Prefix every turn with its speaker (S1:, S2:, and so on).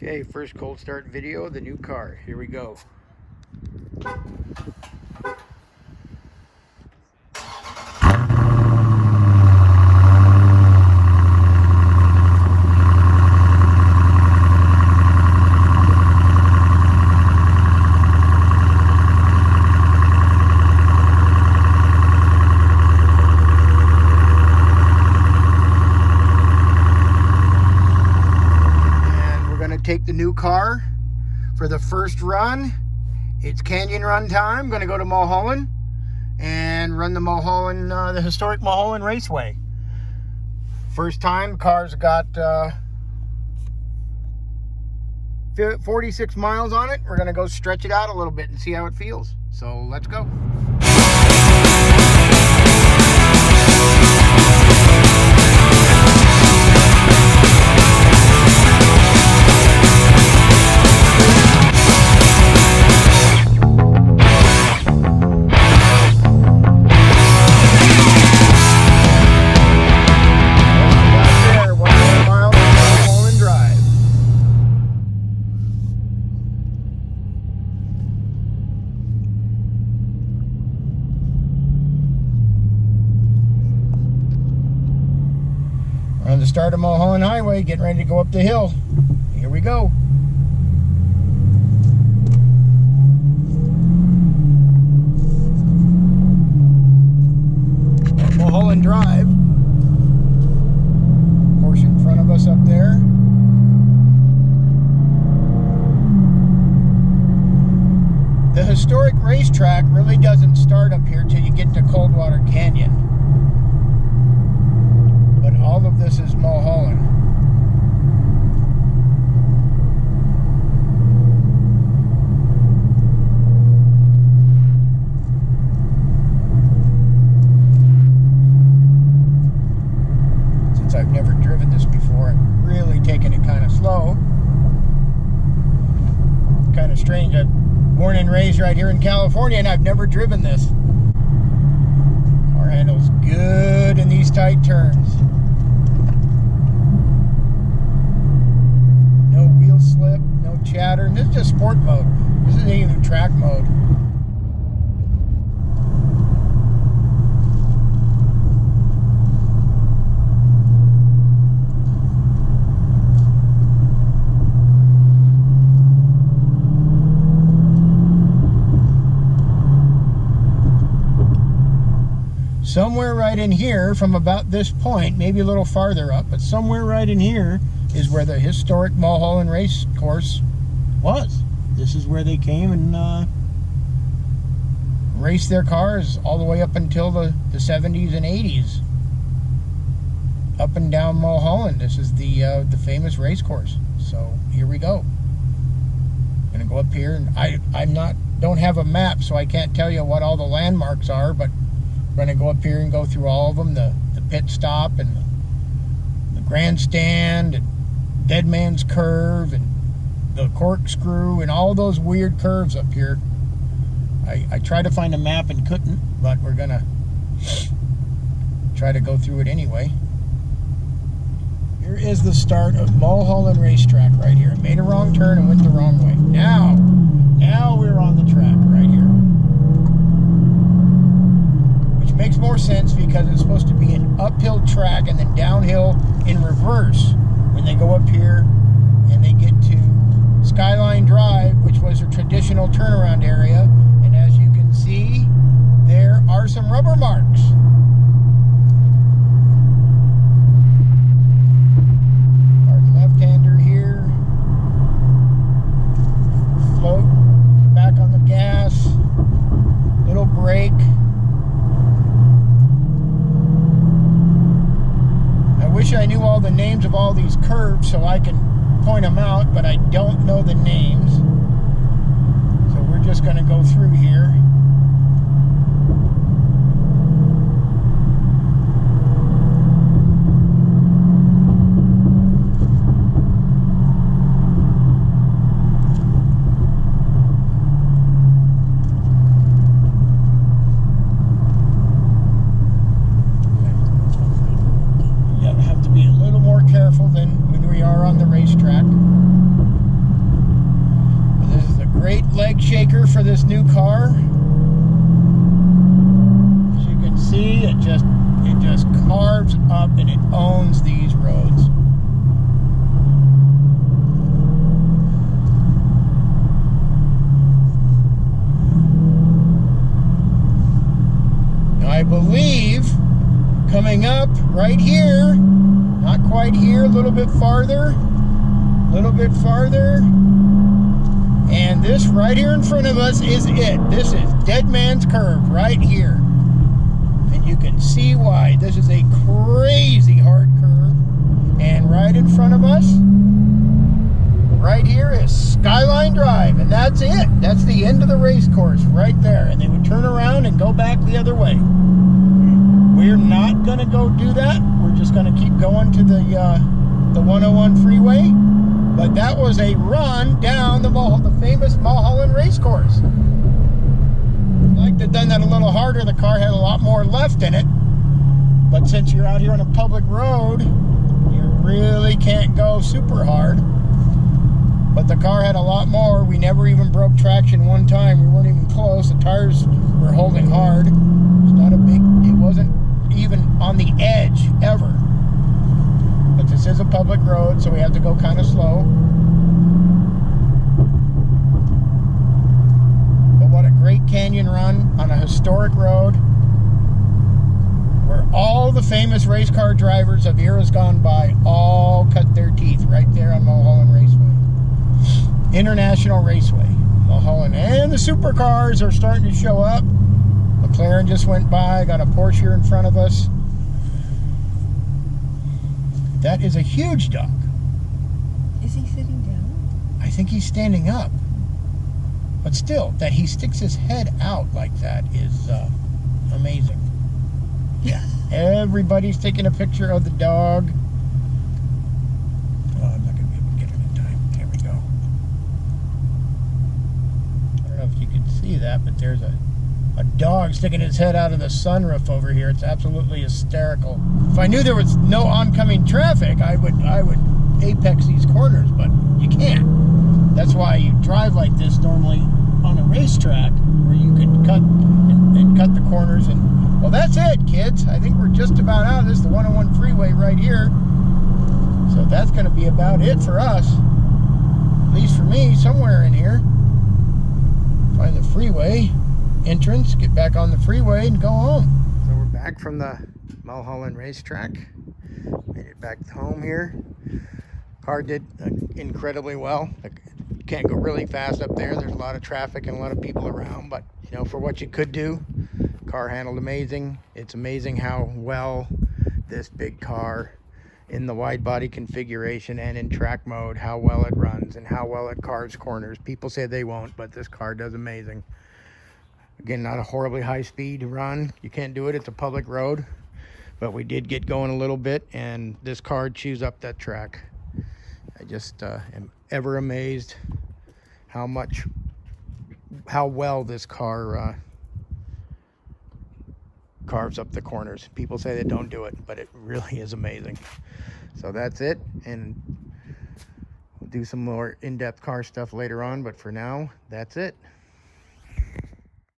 S1: Okay, first cold start video of the new car. Here we go. Take the new car for the first run. It's canyon run time. Going to go to Mulholland and run the historic Mulholland Raceway. First time. Car's got 46 miles on it. We're going to go stretch it out a little bit and see how it feels. So let's go. On the start of Mulholland Highway, getting ready to go up the hill. Here we go. Mulholland Drive. Porsche in front of us up there. The historic racetrack really doesn't start up here till you get to Coldwater Canyon. But all of this is Mulholland. Since I've never driven this before, I'm really taking it kind of slow. Kind of strange. I'm born and raised right here in California, and I've never driven this. Car handles good in these tight turns. No wheel slip, no chatter. And this is just sport mode. This isn't even track mode. Somewhere right in here, from about this point, maybe a little farther up, but somewhere right in here is where the historic Mulholland race course was. This is where they came and raced their cars all the way up until the 70s and 80s. Up and down Mulholland. This is the famous race course. So here we go. I'm gonna go up here, and don't have a map, so I can't tell you what all the landmarks are, but we're going to go up here and go through all of them, the pit stop and the grandstand and Dead Man's Curve and the corkscrew and all those weird curves up here. I tried to find a map and couldn't, but we're going to try to go through it anyway. Here is the start of Mulholland Racetrack right here. Made a wrong turn and went the wrong way. Now we're on the track right here. Makes more sense because it's supposed to be an uphill track and then downhill in reverse when they go up here and they get to Skyline Drive, which was a traditional turnaround area. And as you can see, there are some rubber marks. Hard left-hander here. Float back on the gas. Little brake. I wish I knew all the names of all these curves so I can point them out, but I don't know the names. So we're just going to go through here. Careful than when we are on the racetrack. for this new car. As you can see, it just carves up and it owns these roads. I believe coming up right here, not quite here, a little bit farther, and this right here in front of us is it. This is Dead Man's Curve right here, and you can see why. This is a crazy hard curve, and right in front of us right here is Skyline Drive, and that's it. That's the end of the race course right there, and they would turn around and go back the other way. We're not going to go do that. We're just going to keep going to the 101 freeway. But that was a run down the famous Mulholland Racecourse. I'd like to have done that a little harder. The car had a lot more left in it. But since you're out here on a public road, you really can't go super hard. But the car had a lot more. We never even broke traction one time. We weren't even close. The tires were holding hard. It's not a big, it wasn't even on the edge ever. But this is a public road, so we have to go kind of slow. But what a great canyon run on a historic road where all the famous race car drivers of eras gone by all cut their teeth right there on Mulholland Raceway. International Raceway, Mulholland. And the supercars are starting to show up. McLaren just went by, got a Porsche here in front of us. That is a huge duck.
S2: Is he sitting down?
S1: I think he's standing up. But still, that he sticks his head out like that is amazing. Yeah. Everybody's taking a picture of the dog. Oh, I'm not going to be able to get it in time. Here we go. I don't know if you can see that, but there's a dog sticking his head out of the sunroof over here. It's absolutely hysterical. If I knew there was no oncoming traffic, I would apex these corners, but you can't. That's why you drive like this normally on a racetrack, where you can cut and cut the corners. And well, that's it, kids. I think we're just about out. This is the 101 freeway right here. So that's going to be about it for us, at least for me. Somewhere in here, find the freeway entrance, get back on the freeway and go home. So we're back from the Mulholland Racetrack. Made it back home here. Car did incredibly well. You can't go really fast up there. There's a lot of traffic and a lot of people around, but you know, for what you could do, car handled amazing. It's amazing how well this big car in the wide body configuration and in track mode, how well it runs and how well it carves corners. People say they won't, but this car does amazing. Again, not a horribly high speed run. You can't do it. It's a public road. But we did get going a little bit, and this car chews up that track. I just am ever amazed how well this car carves up the corners. People say they don't do it, but it really is amazing. So that's it, and we'll do some more in-depth car stuff later on, but for now, that's it.